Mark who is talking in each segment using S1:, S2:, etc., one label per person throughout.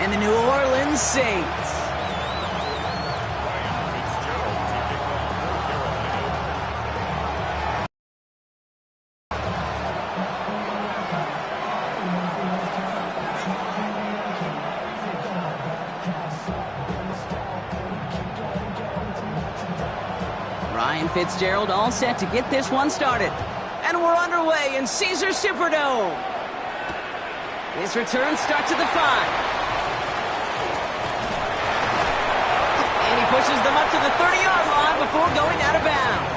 S1: and the New Orleans Saints. Ryan Fitzgerald all set to get this one started. And we're underway in Caesar Superdome. His return starts at the 5. And he pushes them up to the 30-yard line before going out of bounds.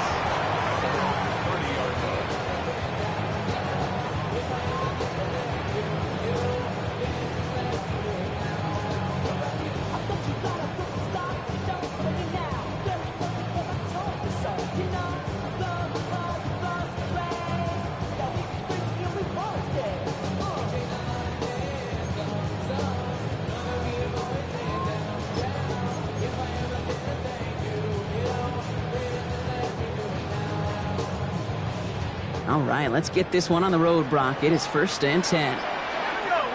S1: All right, let's get this one on the road, Brock. It is 1st and 10.
S2: Here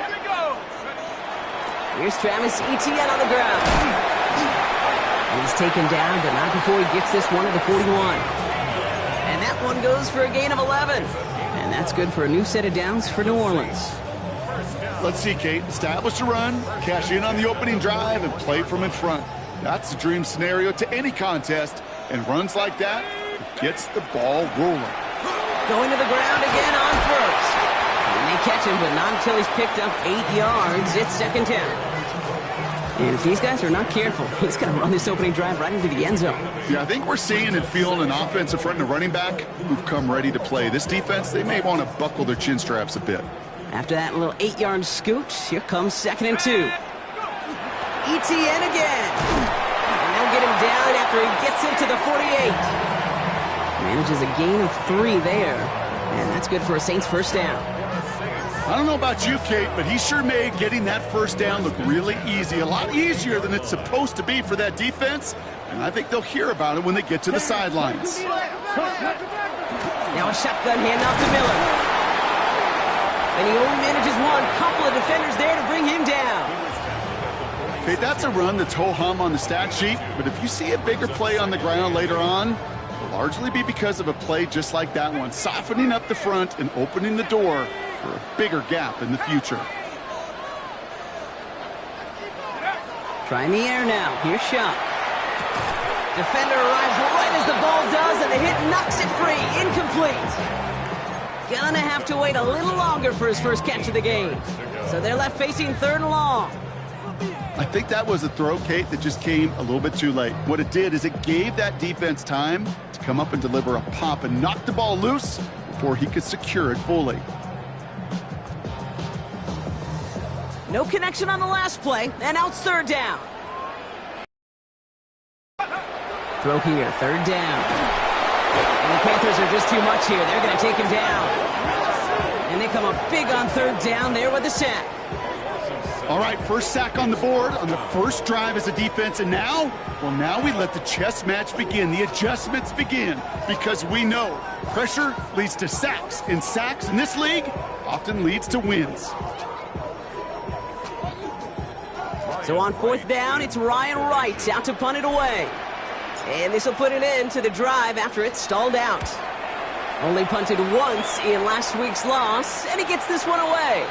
S2: we go.
S1: Here's Travis Etienne on the ground. And he's taken down, but not before he gets this one to the 41. And that one goes for a gain of 11. And that's good for a new set of downs for New Orleans.
S3: Let's see, Kate. Establish a run, cash in on the opening drive, and play from in front. That's the dream scenario to any contest. And runs like that gets the ball rolling.
S1: Going to the ground again on first. And they catch him, but not until he's picked up 8 yards. It's 2nd down. And if these guys are not careful, he's going to run this opening drive right into the end zone.
S3: Yeah, I think we're seeing and feeling an offense in front of the running back who've come ready to play. This defense, they may want to buckle their chin straps a bit.
S1: After that little 8-yard scoot, here comes 2nd and 2. Etienne again. And they'll get him down after he gets into the 48. Manages a gain of 3 there. And that's good for a Saints 1st down.
S3: I don't know about you, Kate, but he sure made getting that 1st down look really easy. A lot easier than it's supposed to be for that defense. And I think they'll hear about it when they get to the sidelines.
S1: Now a shotgun handoff to Miller. And he only manages one. Couple of defenders there to bring him down.
S3: Kate, that's a run that's ho-hum on the stat sheet. But if you see a bigger play on the ground later on, largely be because of a play just like that one, softening up the front and opening the door for a bigger gap in the future.
S1: Trying the air now. Here's Shuck. Defender arrives right as the ball does, and the hit knocks it free. Incomplete. Gonna have to wait a little longer for his first catch of the game. So they're left facing 3rd and long.
S3: I think that was a throw, Kate, that just came a little bit too late. What it did is it gave that defense time to come up and deliver a pop and knock the ball loose before he could secure it fully.
S1: No connection on the last play, and now it's 3rd down. Throw here, 3rd down. And the Panthers are just too much here. They're going to take him down. And they come up big on 3rd down there with the sack.
S3: All right, first sack on the board on the first drive as a defense, and now, well, now we let the chess match begin. The adjustments begin, because we know pressure leads to sacks, and sacks in this league often leads to wins.
S1: So on 4th down, it's Ryan Wright out to punt it away. And this will put an end to the drive after it's stalled out. Only punted once in last week's loss, and he gets this one away.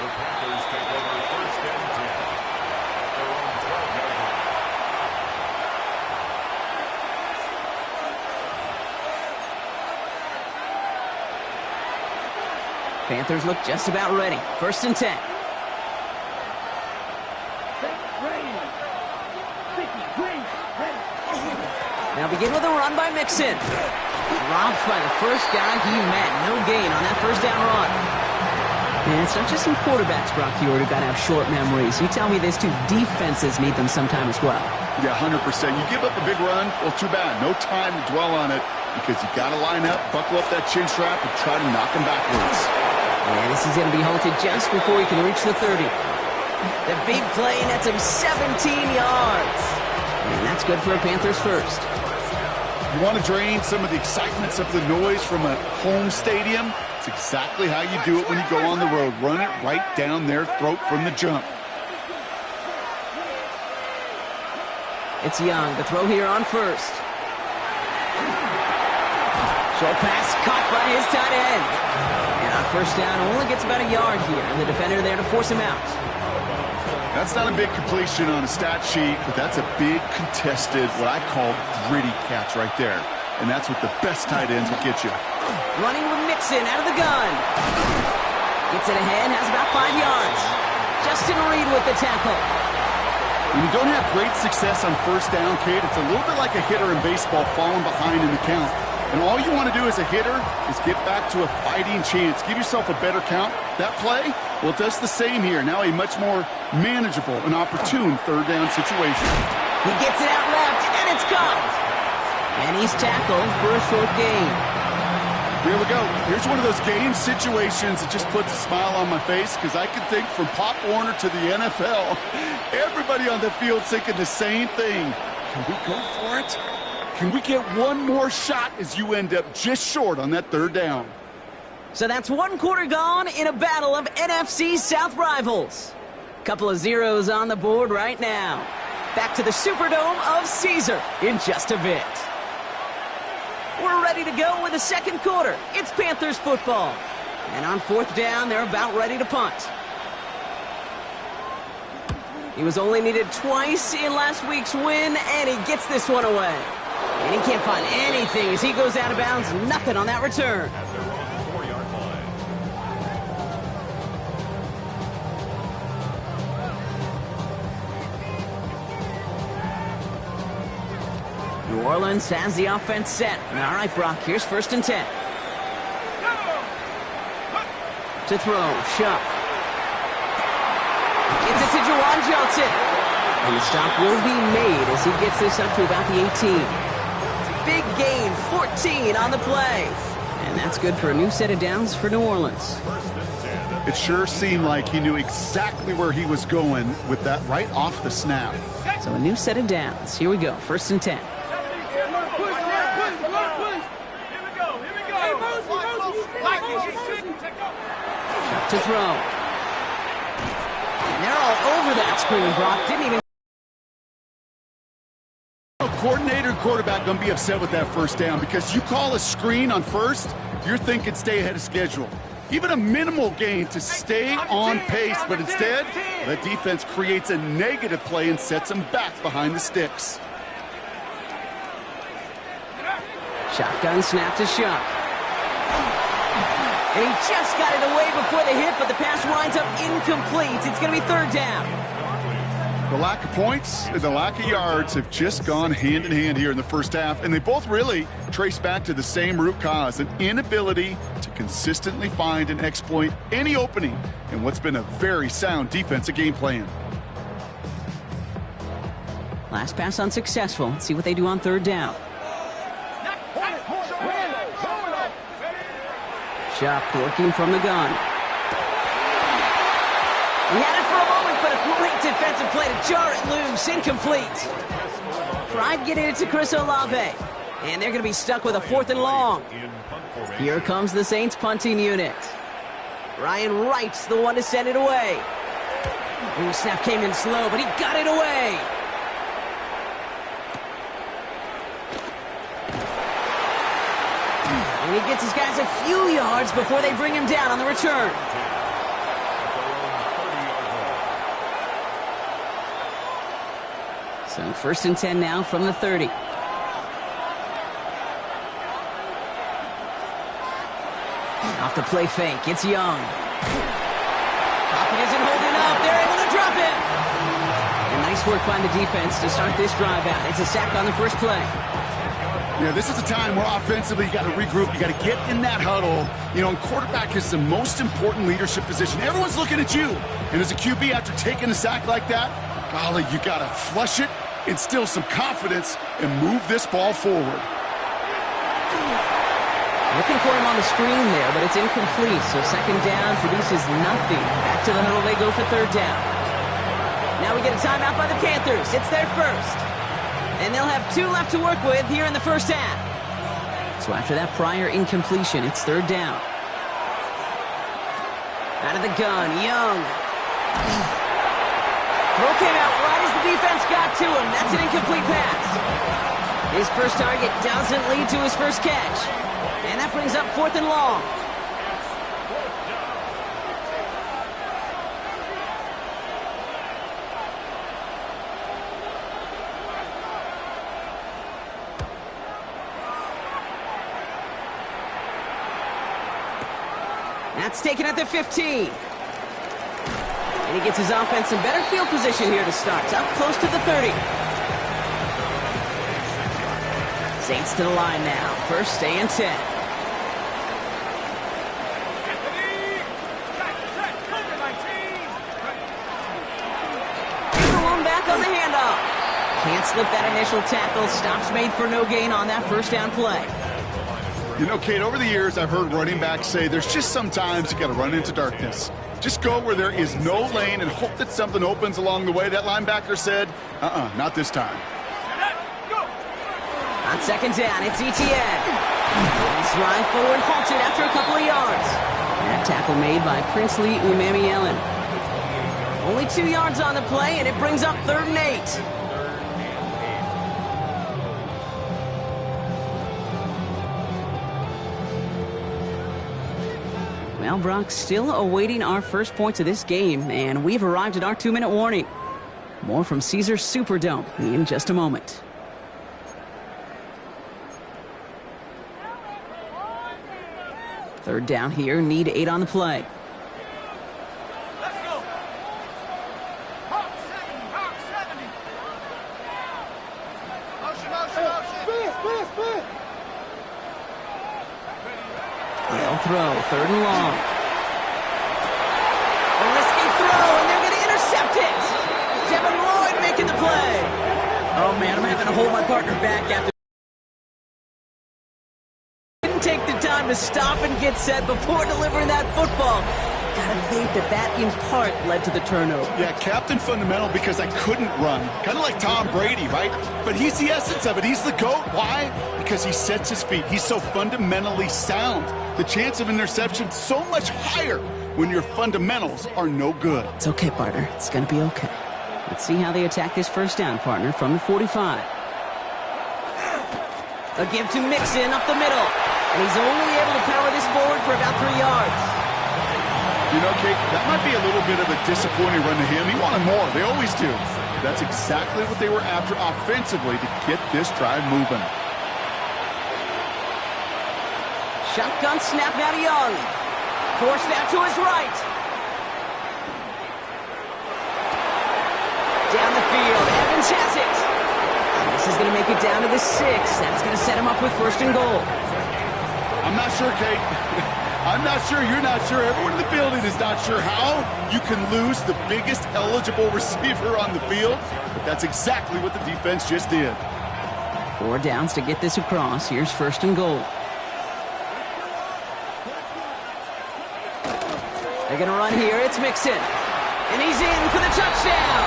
S1: Panthers look just about ready. 1st and 10. Now begin with a run by Mixon. Robbed by the first guy he met. No gain on that 1st down run. And it's not just some quarterbacks, Brock Huard, who got to have short memories. You tell me this too, defenses need them sometime as well.
S3: Yeah, 100%. You give up a big run, well, too bad. No time to dwell on it, because you got to line up, buckle up that chin strap, and try to knock him backwards.
S1: And this is going to be halted just before he can reach the 30. The big play nets him 17 yards. And that's good for a Panthers 1st.
S3: You want to drain some of the excitement, some of the noise from a home stadium? It's exactly how you do it when you go on the road. Run it right down their throat from the jump.
S1: It's Young. The throw here on first. Short pass caught by his tight end. And on first down, only gets about a yard here. And the defender there to force him out.
S3: That's not a big completion on a stat sheet, but that's a big contested, what I call gritty catch right there. And that's what the best tight ends will get you.
S1: Running with Mixon out of the gun. Gets it ahead, has about 5 yards. Justin Reed with the tackle.
S3: When you don't have great success on first down, Kate, it's a little bit like a hitter in baseball falling behind in the count. And all you want to do as a hitter is get back to a fighting chance. Give yourself a better count. That play, well, it does the same here. Now a much more manageable and opportune third down situation.
S1: He gets it out left, and it's caught. And he's tackled for a short gain.
S3: Here we go. Here's one of those game situations that just puts a smile on my face because I can think from Pop Warner to the NFL, everybody on the field thinking the same thing. Can we go for it? Can we get one more shot as you end up just short on that third down?
S1: So that's 1 quarter gone in a battle of NFC South rivals. Couple of zeros on the board right now. Back to the Superdome of Caesar in just a bit. We're ready to go with the second quarter. It's Panthers football. And on fourth down, they're about ready to punt. He was only needed twice in last week's win, and he gets this one away. And he can't find anything as he goes out of bounds. Nothing on that return. New Orleans has the offense set. All right, Brock, here's 1st and 10. To throw, Shuck. Gets it to Juwan Johnson. And the stop will be made as he gets this up to about the 18. Big gain, 14 on the play. And that's good for a new set of downs for New Orleans.
S3: It sure seemed like he knew exactly where he was going with that right off the snap.
S1: So a new set of downs. Here we go, 1st and 10. Shot to throw. And they're all over that screen, Brock. Didn't even...
S3: Coordinator and quarterback going to be upset with that first down because you call a screen on first, you're thinking stay ahead of schedule. Even a minimal gain to stay on pace, but instead, the defense creates a negative play and sets them back behind the sticks.
S1: Shotgun snap to Shuck. And he just got it away before the hit, but the pass winds up incomplete. It's going to be 3rd down.
S3: The lack of points and the lack of yards have just gone hand in hand here in the first half, and they both really trace back to the same root cause, an inability to consistently find and exploit any opening in what's been a very sound defensive game plan.
S1: Last pass unsuccessful. Let's see what they do on 3rd down. Shuck working from the gun. He had it for a moment, but a great defensive play to jar it loose. Incomplete. Tried getting it to Chris Olave. And they're going to be stuck with a 4th and long. Here comes the Saints punting unit. Ryan Wright's the one to send it away. Ooh, snap came in slow, but he got it away. And he gets his guys a few yards before they bring him down on the return. So 1st and 10 now from the 30. Off the play fake, it's Young. Pocket isn't holding up, they're able to drop it. And nice work by the defense to start this drive out. It's a sack on the first play.
S3: Yeah, this is a time where offensively you got to regroup, you got to get in that huddle. You know, and quarterback is the most important leadership position. Everyone's looking at you. And as a QB, after taking a sack like that, golly, you got to flush it, instill some confidence, and move this ball forward.
S1: Looking for him on the screen there, but it's incomplete. So 2nd down produces nothing. Back to the huddle they go for 3rd down. Now we get a timeout by the Panthers. It's their first. And they'll have 2 left to work with here in the first half. So after that prior incompletion, it's 3rd down. Out of the gun, Young. Throw came out right as the defense got to him. That's an incomplete pass. His first target doesn't lead to his first catch. And that brings up 4th and long. That's taken at the 15. And he gets his offense in better field position here to start. It's up close to the 30. Saints to the line now. 1st and 10. One back on the handoff. Can't slip that initial tackle. Stops made for no gain on that 1st down play.
S3: You know, Kate, over the years, I've heard running backs say there's just sometimes you got to run into darkness. Just go where there is no lane and hope that something opens along the way. That linebacker said, not this time.
S1: On 2nd down, it's Etienne. He's right forward, halted after a couple of yards. That tackle made by Princely Umamiellen. Only 2 yards on the play, and it brings up 3rd and 8. Well, Brock, still awaiting our first points of this game, and we've arrived at our 2-minute warning. More from Caesars Superdome in just a moment. Third down here, need 8 on the play.
S2: Let's go. Hawk 70. Motion.
S1: They'll throw, 3rd and long. A risky throw, and they're going to intercept it. Devin Lloyd making the play. Oh, man, I'm having to hold my partner back after. Didn't take the time to stop and get set before delivering that football. Gotta think that in part led to the turnover.
S3: Yeah, captain fundamental because I couldn't run. Kind of like Tom Brady, right? But he's the essence of it. He's the GOAT. Why? Because he sets his feet. He's so fundamentally sound. The chance of interception so much higher when your fundamentals are no good.
S1: It's okay, partner. It's gonna be okay. Let's see how they attack this 1st down, partner, from the 45. A give to Mixon up the middle. And he's only able to power this forward for about 3 yards.
S3: You know, Kate, that might be a little bit of a disappointing run to him. He wanted more. They always do. That's exactly what they were after offensively to get this drive moving.
S1: Shotgun snap now to Young. Forced out to his right. Down the field, Evans has it. And this is going to make it down to the 6. That's going to set him up with 1st and goal.
S3: I'm not sure, Kate. I'm not sure, you're not sure, everyone in the building is not sure how you can lose the biggest eligible receiver on the field, but that's exactly what the defense just did.
S1: 4 downs to get this across. Here's 1st and goal. They're going to run here. It's Mixon. And he's in for the touchdown.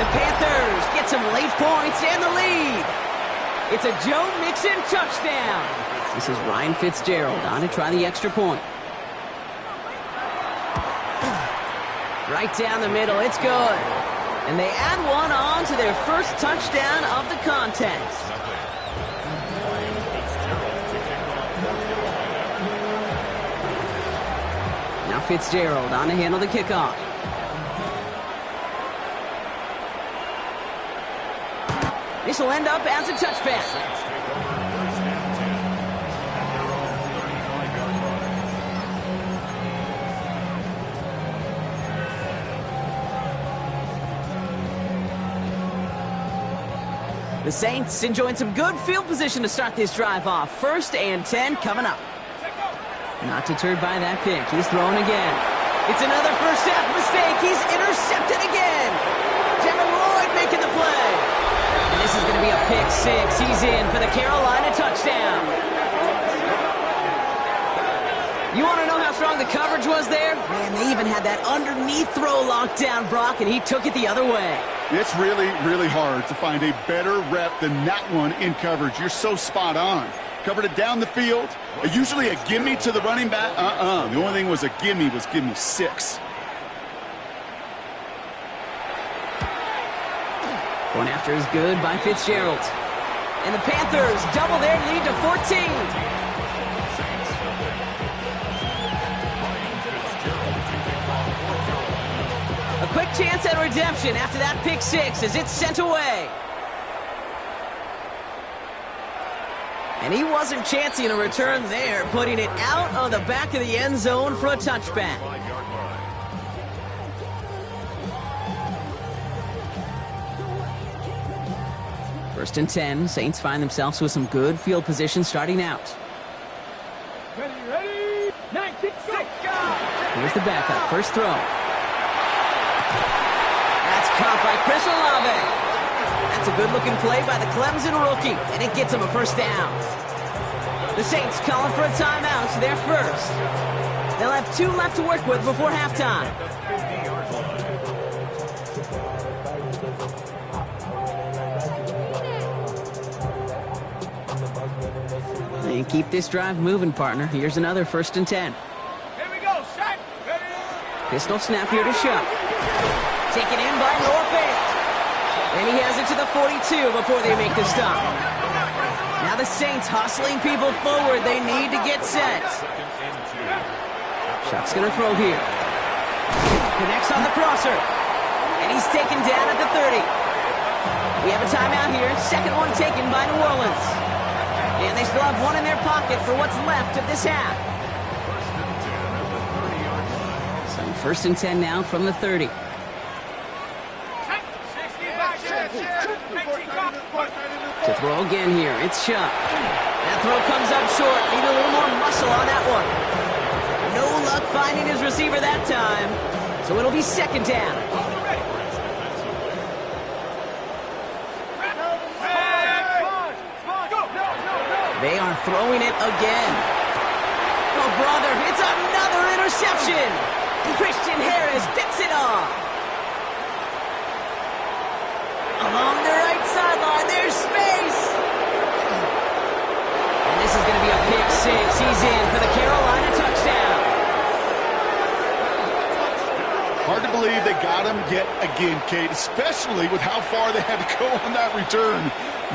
S1: The Panthers get some late points and the lead. It's a Joe Mixon touchdown. This is Ryan Fitzgerald on to try the extra point. Right down the middle, it's good. And they add one on to their first touchdown of the contest. Now Fitzgerald on to handle the kickoff. This will end up as a touchback. The Saints enjoying some good field position to start this drive off. 1st and 10 coming up. Not deterred by that pick. He's throwing again. It's another first half mistake. He's intercepted again. Devin Lloyd making the play. And this is going to be a pick 6. He's in for the Carolina touchdown. You want to know how strong the coverage was there? Man, they even had that underneath throw locked down, Brock, and he took it the other way. It's
S3: really, really hard to find a better rep than that one in coverage. You're so spot on. Covered it down the field. Usually a gimme to the running back. The only thing was a gimme 6.
S1: One after is good by Fitzgerald. And the Panthers double their lead to 14. A quick chance at redemption after that pick six as it's sent away. And he wasn't chancing a return there, putting it out of the back of the end zone for a touchback. First and 10, Saints find themselves with some good field position starting out.
S2: Ready, 96,
S1: Here's the backup, first throw. That's caught by Chris Olave. That's a good-looking play by the Clemson rookie, and it gets him a first down. The Saints calling for a timeout, their first. They'll have 2 left to work with before halftime. And keep this drive moving, partner. Here's another first and 10.
S2: Here we go, set, ready.
S1: Pistol snap here to Shuck. Taken in by Noah Fant. And he has it to the 42 before they make the stop. Now the Saints hustling people forward. They need to get set. Shuck's going to throw here. Connects on the crosser. And he's taken down at the 30. We have a timeout here. Second one taken by New Orleans. And they still have one in their pocket for what's left of this half. So first and 10 now from the 30. To throw again here, it's Shuck. That throw comes up short. Need a little more muscle on that one. No luck finding his receiver that time. So it'll be second down. They are throwing it again. Oh, brother, it's another interception. Christian Harris picks it off. Along the right sideline, there's space. And this is going to be a pick six. He's in for the Carolina touchdown.
S3: Hard to believe they got him yet again, Kate, especially with how far they had to go on that return.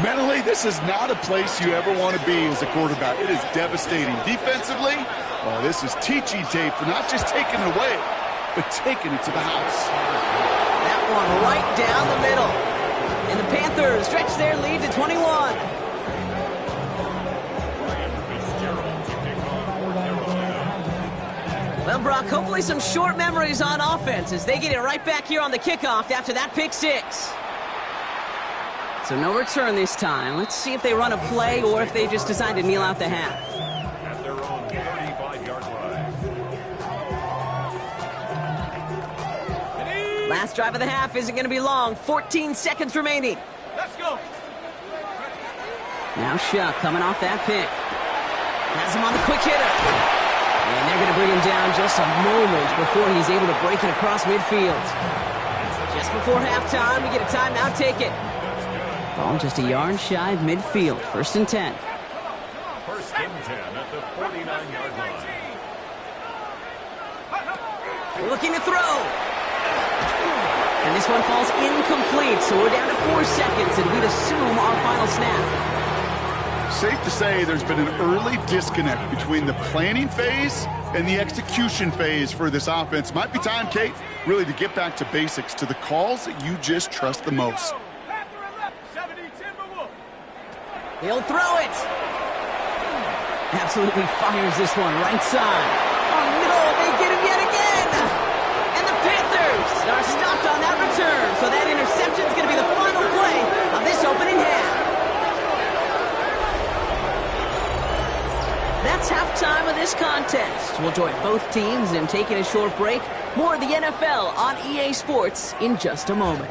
S3: Mentally, this is not a place you ever want to be as a quarterback. It is devastating. Defensively, well, this is teaching tape for not just taking it away, but taking it to the house.
S1: That one right down the middle. And the Panthers stretch their lead to 21. Well, Brock, hopefully some short memories on offense as they get it right back here on the kickoff after that pick six. So no return this time. Let's see if they run a play or if they just decide to kneel out the half.
S4: At their own 35-yard line.
S1: Last drive of the half isn't going to be long. 14 seconds remaining.
S2: Let's go.
S1: Now Shuck coming off that pick. Has him on the quick hitter. And they're going to bring him down just a moment before he's able to break it across midfield. Just before halftime, we get a timeout ticket. Ball just a yard shy of midfield. First and 10.
S4: First and 10 at the 49-yard line.
S1: Looking to throw. And this one falls incomplete, so we're down to 4 seconds, and we'd assume our final snap.
S3: Safe to say there's been an early disconnect between the planning phase and the execution phase for this offense. Might be time, Kate, really to get back to basics, to the calls that you just trust the most.
S1: He'll throw it. Absolutely fires this one right side. Oh, no, they get him yet again. And the Panthers are stopped on that return. So that interception is going to be the final play of this opening half. That's halftime of this contest. We'll join both teams in taking a short break. More of the NFL on EA Sports in just a moment.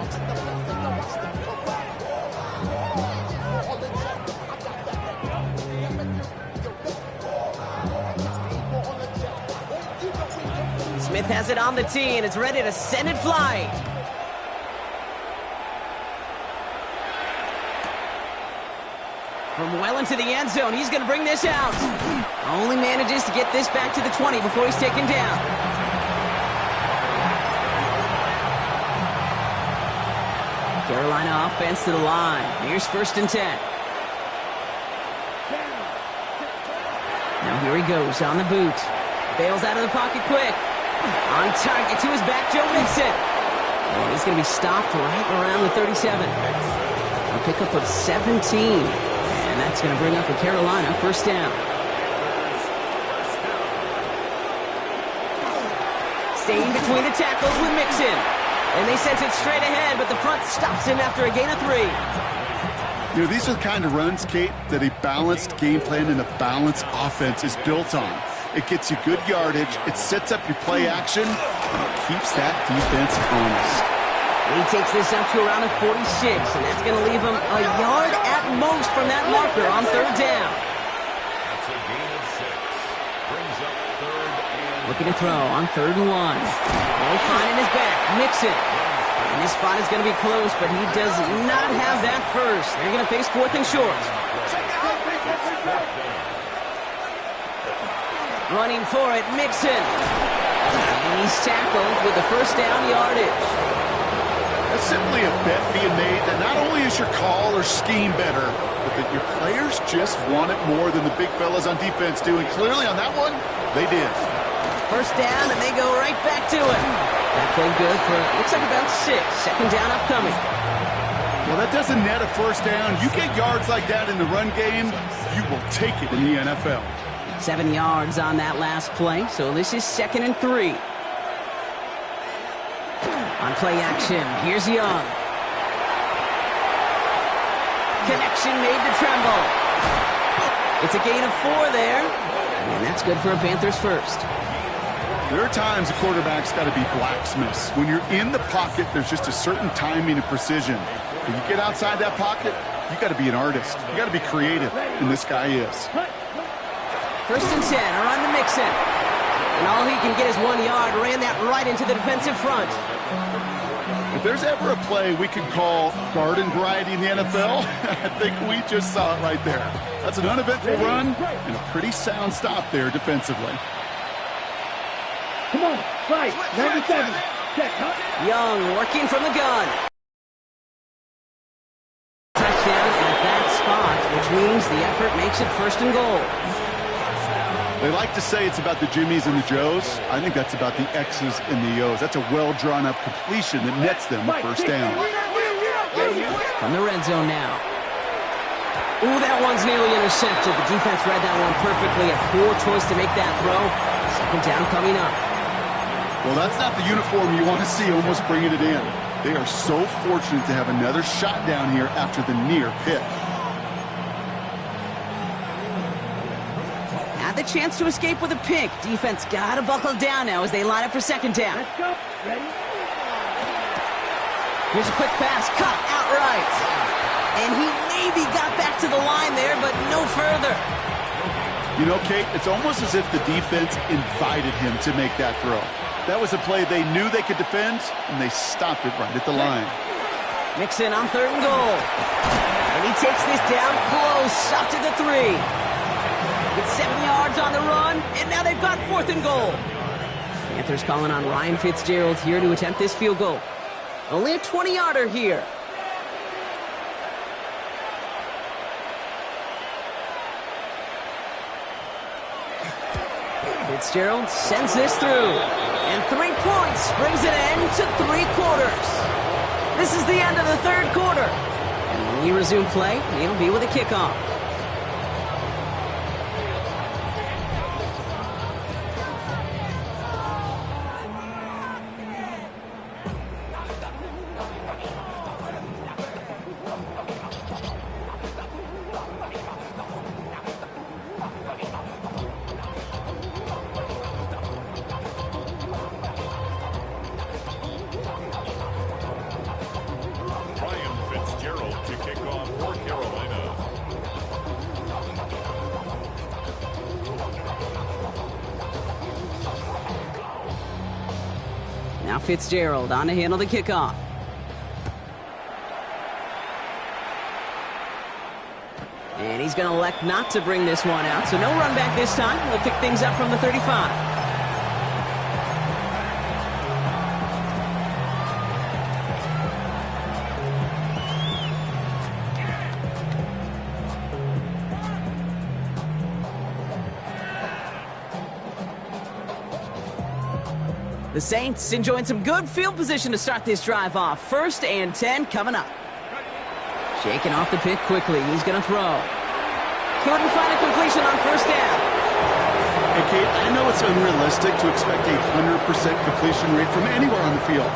S1: Smith has it on the tee, and it's ready to send it flying. From well into the end zone, he's going to bring this out. Only manages to get this back to the 20 before he's taken down. Carolina offense to the line. Here's 1st and 10. Now here he goes on the boot. Bails out of the pocket quick. On target to his back, Joe Mixon. And he's going to be stopped right around the 37. A pickup of 17. And that's going to bring up a Carolina 1st down. Staying between the tackles with Mixon. And they sent it straight ahead, but the front stops him after a gain of 3.
S3: You know, these are the kind of runs, Kate, that a balanced game plan and a balanced offense is built on. It gets you good yardage, it sets up your play action, and it keeps that defense honest.
S1: He takes this up to around a 46, and that's going to leave him a yard at most from that marker on 3rd down.
S4: That's a gain of 6. Brings up 3rd and...
S1: Looking to throw on 3rd and 1. All fine in his back. Mixon. And this spot is going to be close, but he does not have that first. They're going to face 4th and short. Running for it, Mixon. And he's tackled with the 1st down yardage.
S3: That's simply a bet being made that not only is your call or scheme better, but that your players just want it more than the big fellas on defense do. And clearly on that one, they did.
S1: 1st down, and they go right back to it. That played good for, looks like about 6. 2nd down upcoming.
S3: Well, that doesn't net a 1st down. You get yards like that in the run game, you will take it in the NFL.
S1: 7 yards on that last play, so this is 2nd and 3. On play action, here's Young. Connection made to Tremble. It's a gain of 4 there, and that's good for a Panthers 1st.
S3: There are times a quarterback's got to be blacksmiths. When you're in the pocket, there's just a certain timing and precision. When you get outside that pocket, you got to be an artist. You got to be creative, and this guy is.
S1: 1st and 10, a run to Mixon. And all he can get is 1 yard, ran that right into the defensive front.
S3: If there's ever a play we could call garden variety in the NFL, I think we just saw it right there. That's an uneventful run and a pretty sound stop there defensively.
S2: Come on, right, 97. Check, huh?
S1: Young working from the gun. Touchdown at that spot, which means the effort makes it 1st and goal.
S3: They like to say it's about the Jimmies and the Joes. I think that's about the X's and the O's. That's a well-drawn-up completion that nets them the 1st down.
S1: From the red zone now. Ooh, that one's nearly intercepted. The defense read that one perfectly. A poor choice to make that throw. 2nd down coming up.
S3: Well, that's not the uniform you want to see almost bringing it in. They are so fortunate to have another shot down here after the near pick.
S1: Had the chance to escape with a pick. Defense got to buckle down now as they line up for 2nd down.
S2: Let's go. Ready?
S1: Here's a quick pass, cut outright. And he maybe got back to the line there, but no further.
S3: You know, Kate, it's almost as if the defense invited him to make that throw. That was a play they knew they could defend, and they stopped it right at the line.
S1: Mixon on 3rd and goal. And he takes this down close, up to the 3. It's 7 yards on the run, and now they've got 4th and goal. Panthers calling on Ryan Fitzgerald here to attempt this field goal. Only a 20-yarder here. Fitzgerald sends this through. And 3 points brings an end to 3 quarters. This is the end of the 3rd quarter. And when we resume play, it'll be with a kickoff. Now Fitzgerald on to handle the kickoff. And he's going to elect not to bring this one out, so no run back this time. He'll pick things up from the 35. The Saints enjoying some good field position to start this drive off. 1st and 10 coming up. Shaking off the pick quickly. He's going to throw. Couldn't find a completion on 1st down.
S3: Hey, Kate, I know it's unrealistic to expect a 100% completion rate from anywhere on the field.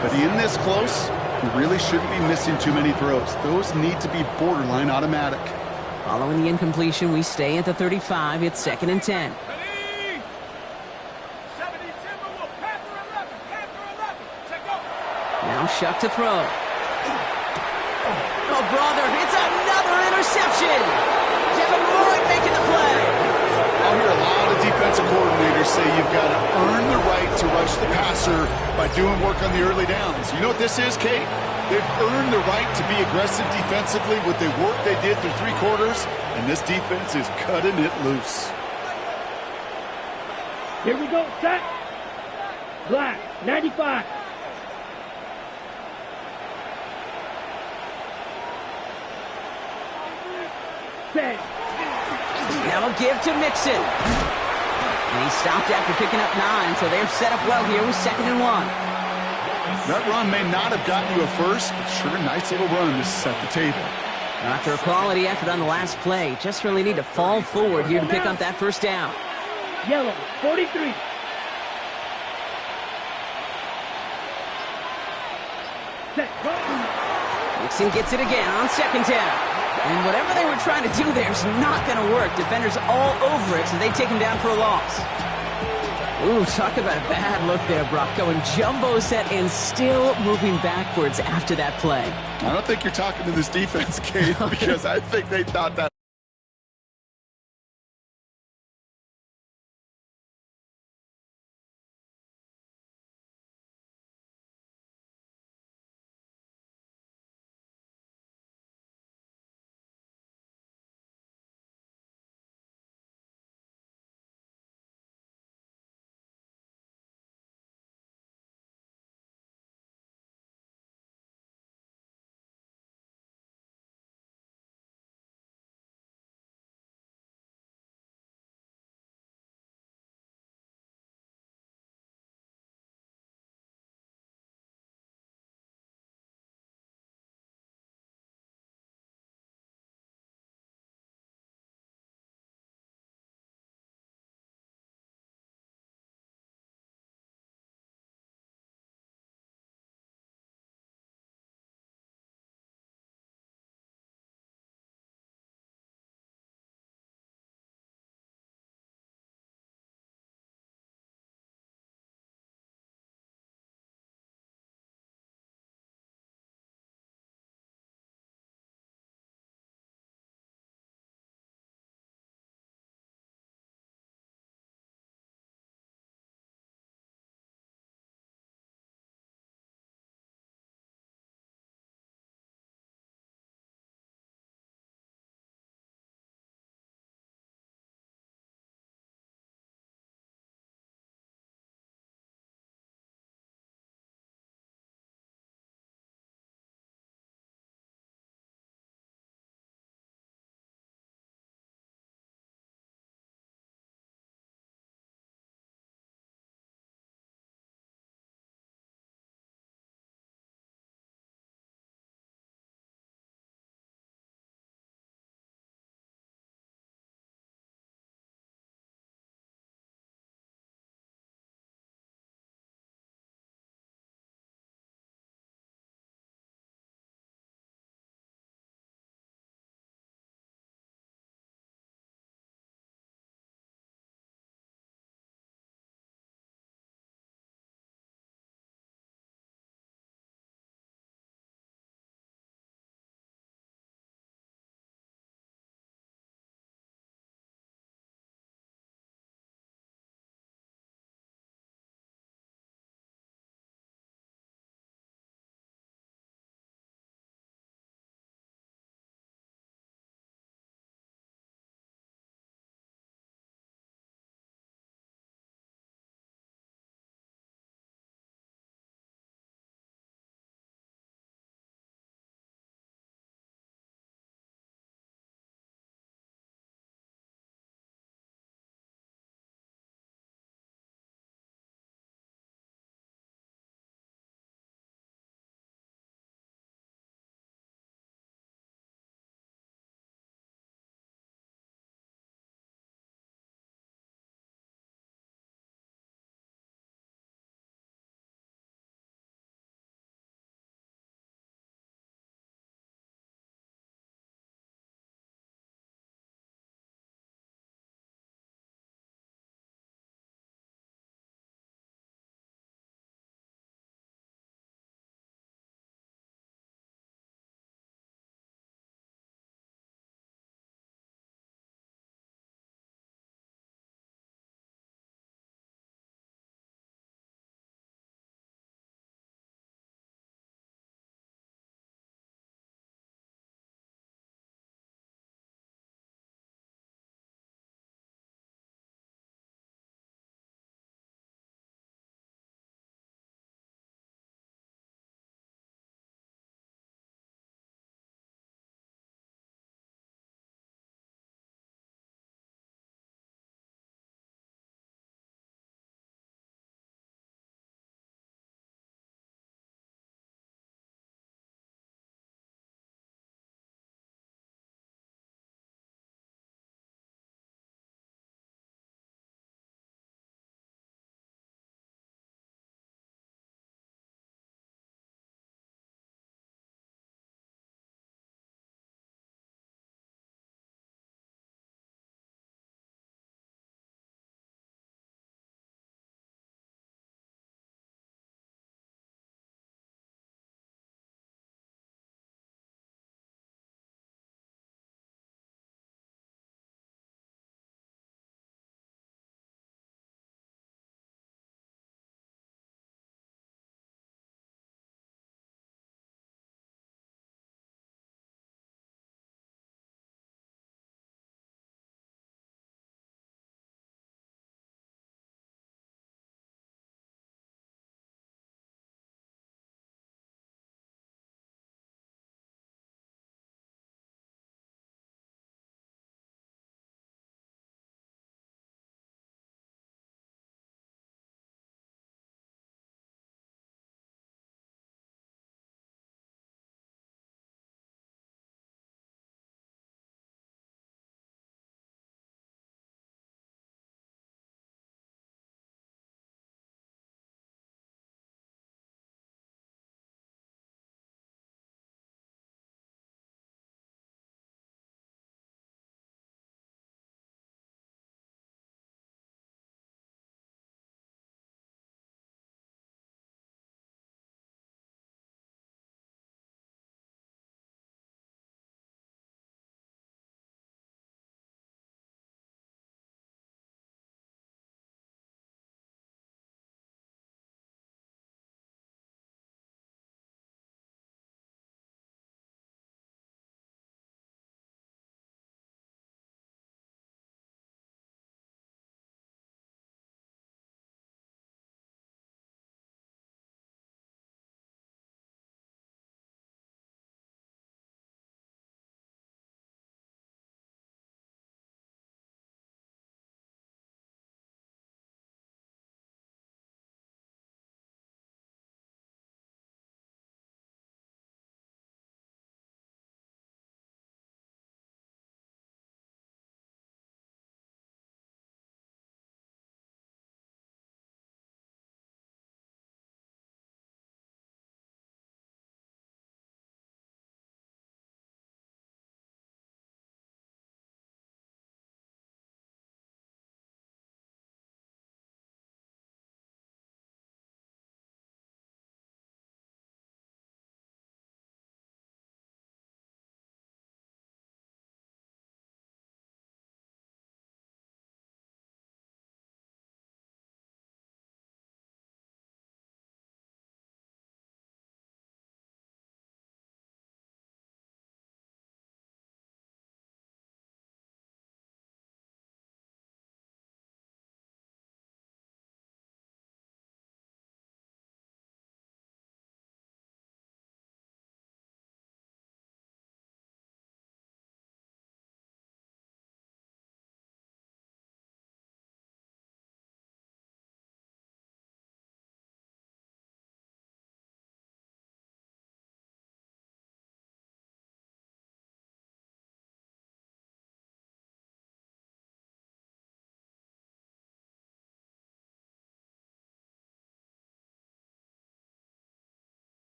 S3: But in this close, you really shouldn't be missing too many throws. Those need to be borderline automatic.
S1: Following the incompletion, we stay at the 35. It's 2nd and 10. Now Shuck to throw. Oh, brother, it's another interception. Devin Lloyd making the play.
S3: I'll hear a lot of defensive coordinators say you've got to earn the right to rush the passer by doing work on the early downs. You know what this is, Kate? They've earned the right to be aggressive defensively with the work they did through 3 quarters, and this defense is cutting it loose.
S2: Here we go, set. Black, 95. Set.
S1: Now a give to Mixon. And he stopped after picking up 9, so they're set up well here with 2nd and 1.
S3: That run may not have gotten you a first, but sure a nice little run to set the table.
S1: After a quality effort on the last play, just really need to fall forward here to pick up that 1st down.
S2: Yellow, 43. Set, go.
S1: Mixon gets it again on 2nd down. And whatever they were trying to do there is not going to work. Defenders all over it, so they take him down for a loss. Ooh, talk about a bad look there, Brock. Going jumbo set and still moving backwards after that play.
S3: I don't think you're talking to this defense, Kate, because I think they thought that